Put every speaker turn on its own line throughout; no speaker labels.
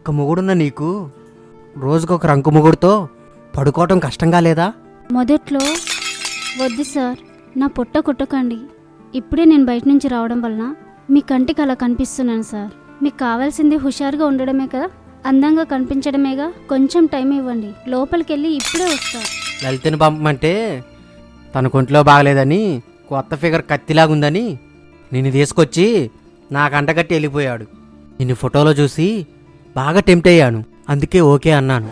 ఒక్క మొగుడున్న నీకు రోజుకొక రంకు మొగుడుతో పడుకోవటం కష్టంగా లేదా?
మొదట్లో వద్దు సార్, నా పొట్ట కొట్టకండి. ఇప్పుడే నేను బయట నుంచి రావడం వలన మీ కంటికి అలా కనిపిస్తున్నాను సార్. మీకు కావాల్సింది హుషారుగా ఉండడమే కదా, అందంగా కనిపించడమేగా. కొంచెం టైం ఇవ్వండి, లోపలికి వెళ్ళి ఇప్పుడే వస్తా.
లలితని పంపమంటే తన కొంట్లో బాగలేదని, కొత్త ఫిగర్ కత్తిలాగుందని నిన్ను తీసుకొచ్చి నా కంటగట్టి వెళ్ళిపోయాడు. నిన్ను ఫోటోలో చూసి బాగా టెంప్ట్ అయ్యాను, అందుకే ఓకే అన్నాను.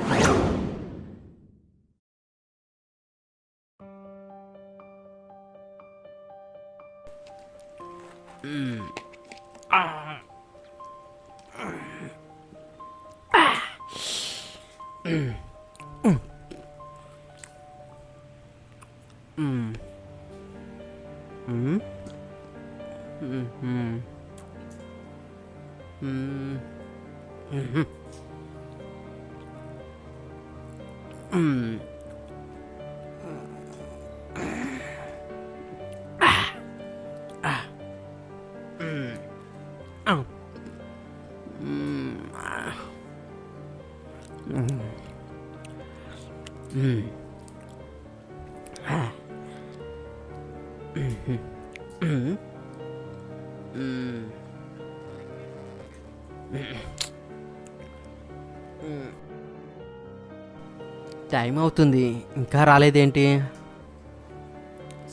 టైం అవుతుంది, ఇంకా రాలేదేంటి?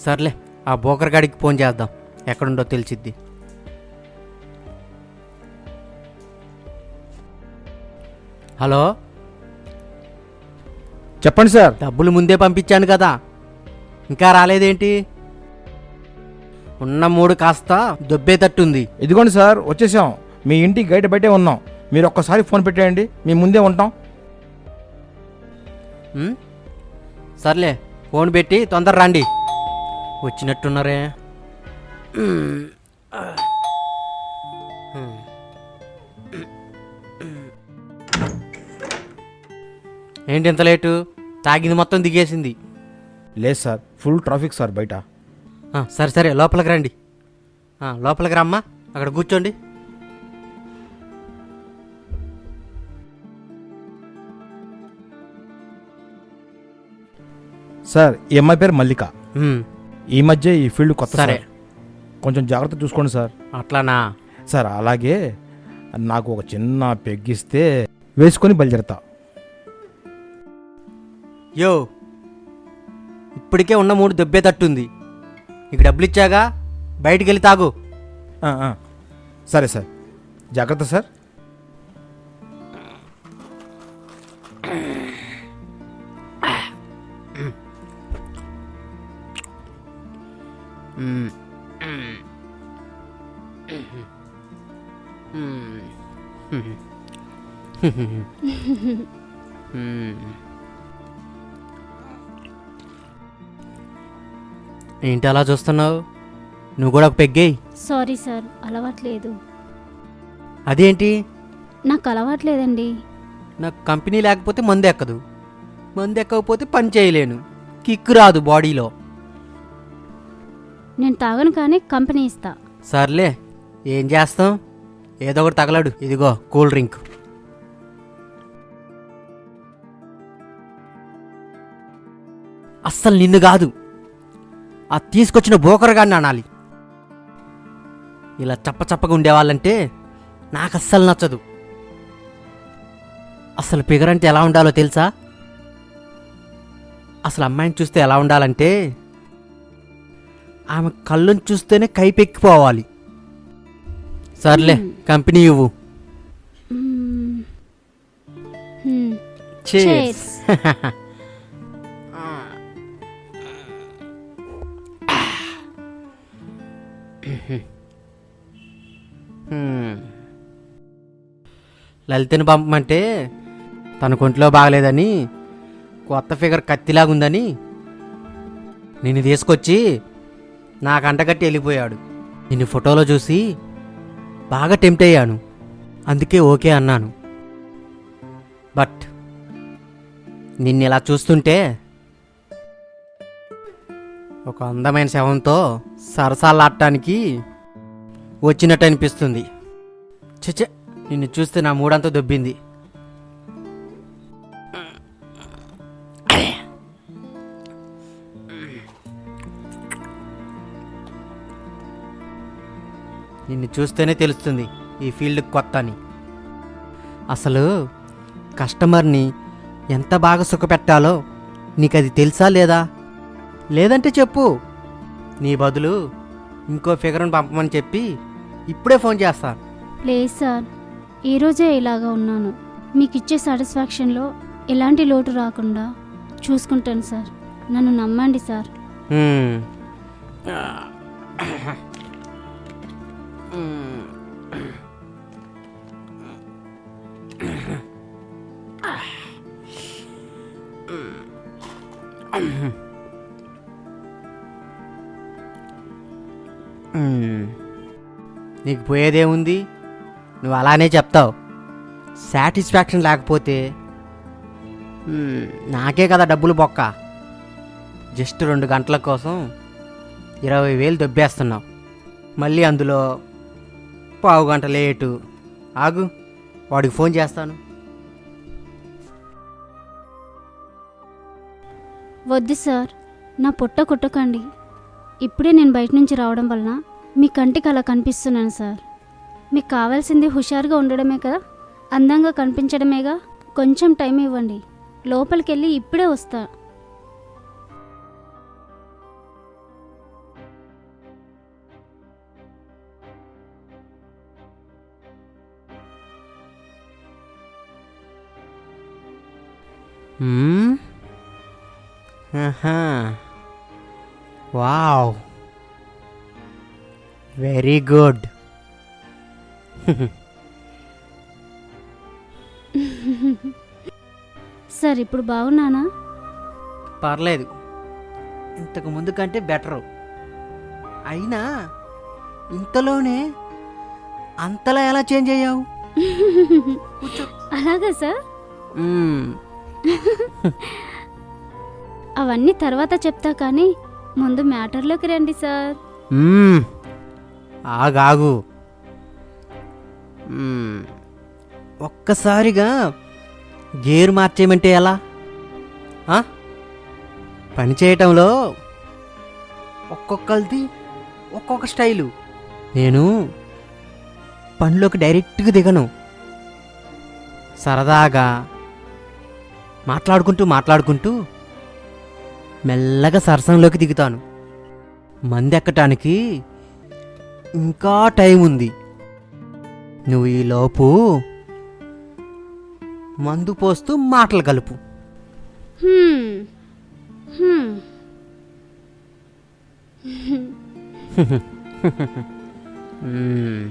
సర్లే, ఆ బోకర్ గాడికి ఫోన్ చేద్దాం, ఎక్కడుండో తెలిసిద్ది. హలో,
చెప్పండి సార్.
డబ్బులు ముందే పంపించాను కదా, ఇంకా రాలేదేంటి? ఉన్న మూడు కాస్త దొబ్బేటట్టుంది.
ఇదిగోండి సార్, వచ్చేసాం. మీ ఇంటి గైడ్ బయటే ఉన్నాం. మీరు ఒక్కసారి ఫోన్ పెట్టేయండి, మీ ముందే ఉంటాం.
సర్లే, ఫోన్ పెట్టి తొందర రండి. వచ్చినట్టున్నారే. ఏంటి ఇంత లేటు? తాగింది మొత్తం దిగేసింది.
లేదు సార్, ఫుల్ ట్రాఫిక్ సార్ బయట.
సరే సరే, లోపలికి రండి. లోపలికి రమ్మా, అక్కడ కూర్చోండి.
సార్, ఈ అమ్మాయి పేరు మల్లిక. ఈ మధ్య ఈ ఫీల్డ్ కొత్త.
సరే,
కొంచెం జాగ్రత్త చూసుకోండి సార్.
అట్లానా?
సార్, అలాగే నాకు ఒక చిన్న పెగ్గిస్తే వేసుకొని బయలుదేరతా.
యో, ఇప్పటికే ఉన్న మూడు దెబ్బేటట్టుంది. నీకు డబ్బులు ఇచ్చాగా, బయటికి వెళ్ళి తాగు.
సరే సార్, జాగ్రత్త సార్.
ఏంటి అలా చూస్తున్నావు? నువ్వు కూడా ఒక పెగ్గేయి.
సారీ సార్, అలవాట్లేదు.
అదేంటి?
నాకు అలవాట్లేదండి.
నాకు కంపెనీ లేకపోతే మందు ఎక్కదు, మందు ఎక్కకపోతే పని చేయలేను, కిక్కు రాదు బాడీలో.
నేను తాగను కానీ కంపెనీ ఇస్తా.
సర్లే, ఏం చేస్తాం, ఏదో ఒకటి తగలడు. ఇదిగో కూల్ డ్రింక్. అస్సలు నిన్ను కాదు, ఆ తీసుకొచ్చిన బోకరగాడిని అనాలి. ఇలా చప్పచప్పగా ఉండేవాళ్ళంటే నాకు అస్సలు నచ్చదు. అసలు ఫిగర్ అంటే ఎలా ఉండాలో తెలుసా? అసలు అమ్మాయిని చూస్తే ఎలా ఉండాలంటే, ఆమె కళ్ళను చూస్తేనే కైపెక్కిపోవాలి. సర్లే, కంపెనీ ఇవ్వు.
Cheers.
లలితని పంపమంటే తన కొంట్లో బాగలేదని, కొత్త ఫిగర్ కత్తిలాగుందని నిన్ను తీసుకొచ్చి నా కంటగట్టి వెళ్ళిపోయాడు. నిన్ను ఫోటోలో చూసి బాగా టెంప్ట్ అయ్యాను, అందుకే ఓకే అన్నాను. బట్ నిన్ను ఇలా చూస్తుంటే ఒక అందమైన శవంతో సరసాలాడటానికి వచ్చినట్టు అనిపిస్తుంది. చచ్చే, నిన్ను చూస్తే నా మూడంతా దొబ్బింది. నిన్ను చూస్తేనే తెలుస్తుంది ఈ ఫీల్డ్ కొత్త అని. అసలు కస్టమర్ని ఎంత బాగా సుఖపెట్టాలో నీకు అది తెలుసా లేదా? లేదంటే చెప్పు, నీ బదులు ఇంకో ఫిగర్ని పంపమని చెప్పి ఇప్పుడే ఫోన్ చేస్తాను.
లేదు సార్, ఈరోజే ఇలాగా ఉన్నాను. మీకు ఇచ్చే సాటిస్ఫాక్షన్లో ఎలాంటి లోటు రాకుండా చూసుకుంటాను సార్. నన్ను నమ్మండి సార్.
హ్మ్. నీకు పోయేదేముంది, నువ్వు అలానే చెప్తావు. సాటిస్ఫాక్షన్ లేకపోతే నాకే కదా డబ్బులు బొక్క. జస్ట్ 2 గంటల కోసం 20,000 దొబ్బేస్తున్నావు. మళ్ళీ అందులో పావు గంట లేటు. ఆగు, వాడికి ఫోన్ చేస్తాను.
వద్దు సార్, నా పొట్ట కొట్టకండి. ఇప్పుడే నేను బయట నుంచి రావడం వలన మీ కంటికి అలా కనిపిస్తున్నాను సార్. మీకు కావాల్సింది హుషారుగా ఉండడమే కదా, అందంగా కనిపించడమేగా. కొంచెం టైం ఇవ్వండి, లోపలికి వెళ్ళి ఇప్పుడే వస్తా.
Wow, very good.
సార్ ఇప్పుడు బాగున్నానా?
పర్లేదు, ఇంతకు ముందు కంటే బెటరు. అయినా ఇంతలోనే అంతలా ఎలా చేంజ్ అయ్యావు?
అలాగా సార్,
మ్మ్.
అవన్నీ తర్వాత చెప్తా, కానీ ముందు మ్యాటర్లోకి రండి సార్.
ఆగాగు. ఒక్కసారిగా గేర్ మార్చేయమంటే ఎలా? పని చేయటంలో ఒక్కొక్కరిది ఒక్కొక్క స్టైలు. నేను పనిలోకి డైరెక్ట్గా దిగను. సరదాగా మాట్లాడుకుంటూ మెల్లగా సరసంలోకి దిగుతాను. మంది ఎక్కటానికి ఇంకా టైం ఉంది. నువ్వు ఈలోపు మందు పోస్తూ మాటలు కలుపు.
హ్మ్. హ్మ్.
మ్మ్.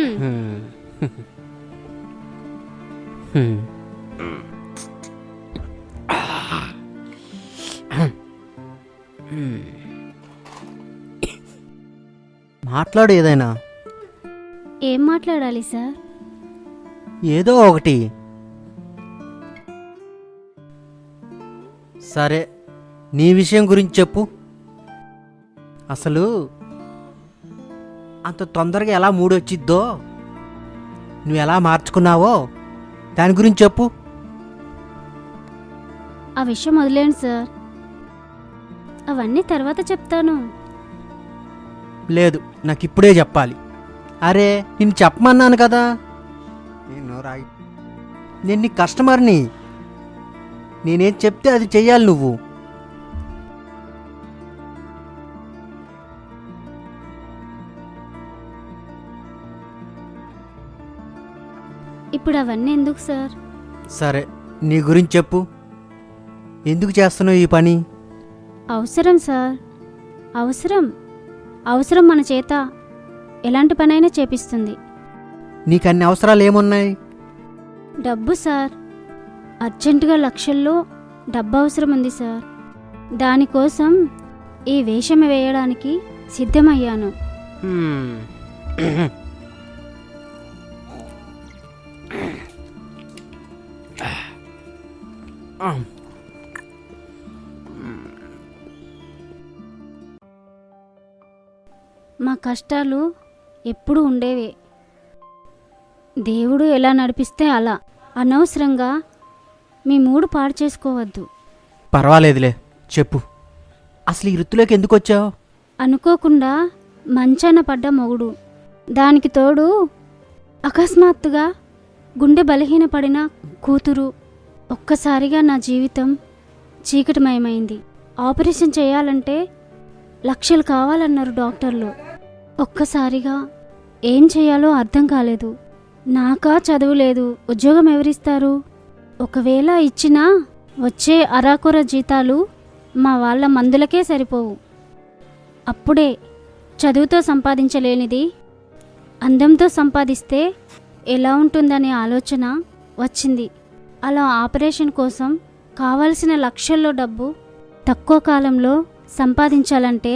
హ్మ్.
హ్మ్. మాట్లాడు ఏదైనా.
ఏం మాట్లాడాలి సార్?
ఏదో ఒకటి. సరే, నీ విషయం గురించి చెప్పు. అసలు అంత తొందరగా ఎలా మూడొచ్చిద్దో, నువ్వు ఎలా మార్చుకున్నావో దాని గురించి చెప్పు.
ఆ విషయం వదిలేండి సార్, అవన్నీ తర్వాత చెప్తాను.
లేదు, నాకు ఇప్పుడే చెప్పాలి. అరే, నిన్ను చెప్పమన్నాను కదా. నేను నీ కస్టమర్ని. నేనేం చెప్తే అది చెయ్యాలి నువ్వు.
ఇప్పుడు అవన్నీ ఎందుకు సార్?
సరే, నీ గురించి చెప్పు. ఎందుకు చేస్తున్నావు ఈ పని?
అవసరం సార్, అవసరం. అవసరం మన చేత ఎలాంటి పనైనా చేపిస్తుంది.
నీకు అన్ని అవసరాలు ఏమున్నాయి?
డబ్బు సార్, అర్జెంటుగా లక్షల్లో డబ్బు అవసరం ఉంది సార్. దానికోసం ఈ వేషం వేయడానికి సిద్ధమయ్యాను.
హ్మ్.
మా కష్టాలు ఎప్పుడూ ఉండేవే. దేవుడు ఎలా నడిపిస్తే అలా. అనవసరంగా మీ మూడు పాడు చేసుకోవద్దు.
పర్వాలేదులే, చెప్పు. అసలు ఈ వృత్తిలోకి ఎందుకు వచ్చావు?
అనుకోకుండా మంచాన పడ్డ మొగుడు, దానికి తోడు అకస్మాత్తుగా గుండె బలహీనపడిన కూతురు. ఒక్కసారిగా నా జీవితం చీకటిమయమైంది. ఆపరేషన్ చేయాలంటే లక్షలు కావాలన్నారు డాక్టర్లు. ఒక్కసారిగా ఏం చేయాలో అర్థం కాలేదు. నాకా చదువు లేదు, ఉద్యోగం ఎవరిస్తారు? ఒకవేళ ఇచ్చినా వచ్చే అరాకొర జీతాలు మా వాళ్ళ మందులకే సరిపోవు. అప్పుడే చదువుతో సంపాదించలేనిది అందంతో సంపాదిస్తే ఎలా ఉంటుందనే ఆలోచన వచ్చింది. అలా ఆపరేషన్ కోసం కావలసిన లక్షల్లో డబ్బు తక్కువ కాలంలో సంపాదించాలంటే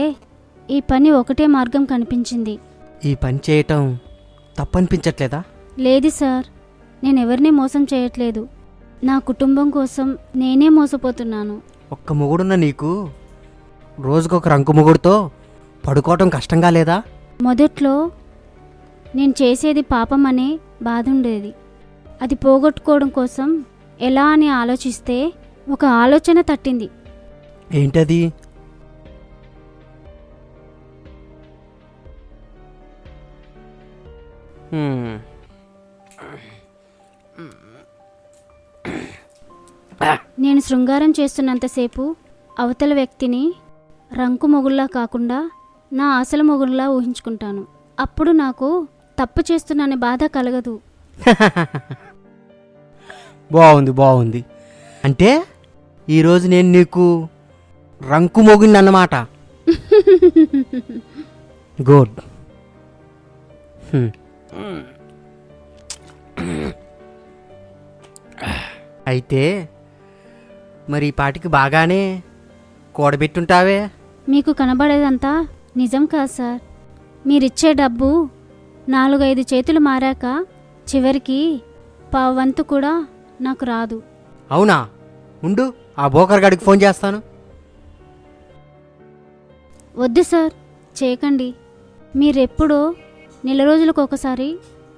ఈ పని ఒకటే మార్గం కనిపించింది.
ఈ పని చేయటం తప్పనిపించట్లేదా?
లేదు సార్, నేనెవరిని మోసం చేయట్లేదు. నా కుటుంబం కోసం నేనే మోసపోతున్నాను.
ఒక్క మొగుడున్న నీకు రోజుకొక రంకు మొగుడుతో పడుకోవటం కష్టంగా లేదా?
మొదట్లో నేను చేసేది పాపం అనే బాధ ఉండేది. అది పోగొట్టుకోవడం కోసం ఎలా అని ఆలోచిస్తే ఒక ఆలోచన తట్టింది.
ఏంటది? హ్మ్.
నేను శృంగారం చేస్తున్నంతసేపు అవతల వ్యక్తిని రంకు మొగుల్లా కాకుండా నా అసలు మొగుల్లా ఊహించుకుంటాను. అప్పుడు నాకు తప్పు చేస్తున్నానే బాధ కలగదు.
బాగుంది. అంటే ఈరోజు నేను నీకు రంకు మొగుడిని అన్నమాట. గుడ్. అయితే మరి ఈ పాటికి బాగానే కూడబెట్టుంటావే.
మీకు కనబడేదంతా నిజం కాదు సార్. మీరిచ్చే డబ్బు 4-5 చేతులు మారాక చివరికి పావంతు కూడా నాకు రాదు.
అవునా? ఉండు, ఆ బోకర్ గాడికి ఫోన్ చేస్తాను.
వద్దు సార్, చేయకండి. మీరెప్పుడో నెల రోజులకు ఒకసారి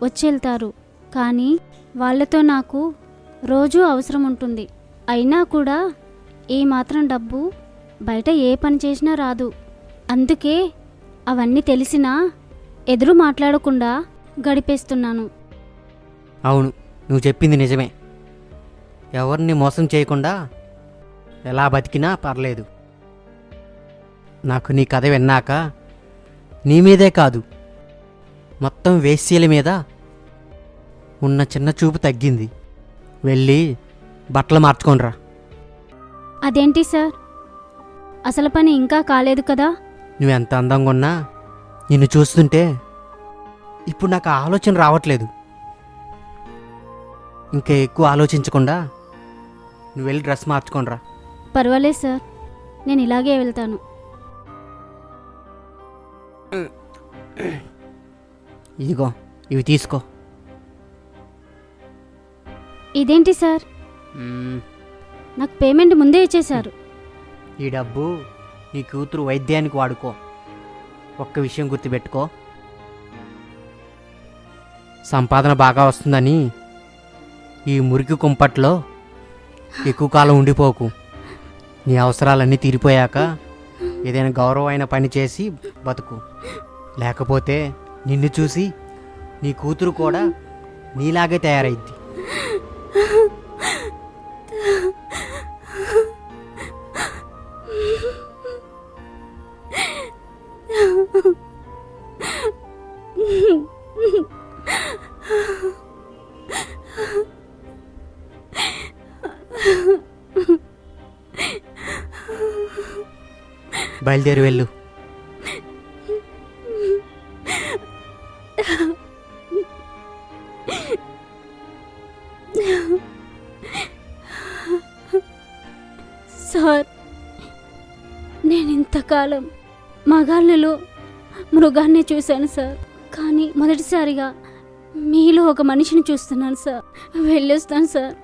వచ్చి వెళ్తారు, కానీ వాళ్ళతో నాకు రోజూ అవసరం ఉంటుంది. అయినా కూడా ఈ మాత్రం డబ్బు బయట ఏ పని చేసినా రాదు. అందుకే అవన్నీ తెలిసినా ఎదురు మాట్లాడకుండా గడిపేస్తున్నాను.
అవును, నువ్వు చెప్పింది నిజమే. ఎవరిని మోసం చేయకుండా ఎలా బతికినా పర్లేదు. నాకు నీ కథ విన్నాక నీ మీదే కాదు, మొత్తం వేశ్యల మీద ఉన్న చిన్న చూపు తగ్గింది. వెళ్ళి బట్టలు మార్చుకోనరా.
అదేంటి సార్, అసలు పని ఇంకా కాలేదు కదా?
నువ్వెంత అందంగా ఉన్నా నిన్ను చూస్తుంటే ఇప్పుడు నాకు ఆ ఆలోచన రావట్లేదు. ఇంకా ఎక్కువ ఆలోచించకుండా నువ్వు వెళ్ళి డ్రెస్ మార్చుకోనరా.
పర్వాలేదు సార్, నేను ఇలాగే వెళ్తాను.
ఇదిగో, ఇవి తీసుకో.
ఇదేంటి సార్, నాకు పేమెంట్ ముందే ఇచ్చేశారు.
ఈ డబ్బు నీ కూతురు వైద్యానికి వాడుకో. ఒక్క విషయం గుర్తుపెట్టుకో, సంపాదన బాగా వస్తుందని ఈ మురికి కుంపట్లో ఎక్కువ కాలం ఉండిపోకు. నీ అవసరాలన్నీ తీరిపోయాక ఏదైనా గౌరవమైన పని చేసి బతుకు. లేకపోతే నిన్ను చూసి నీ కూతురు కూడా నీలాగే తయారైద్ది. బయలుదేరి వెళ్ళు.
సార్, నేను ఇంతకాలం మగాళ్ళలో మృగాన్ని చూశాను సార్, కానీ మొదటిసారిగా మీలో ఒక మనిషిని చూస్తున్నాను సార్. వెళ్ళొస్తాను సార్.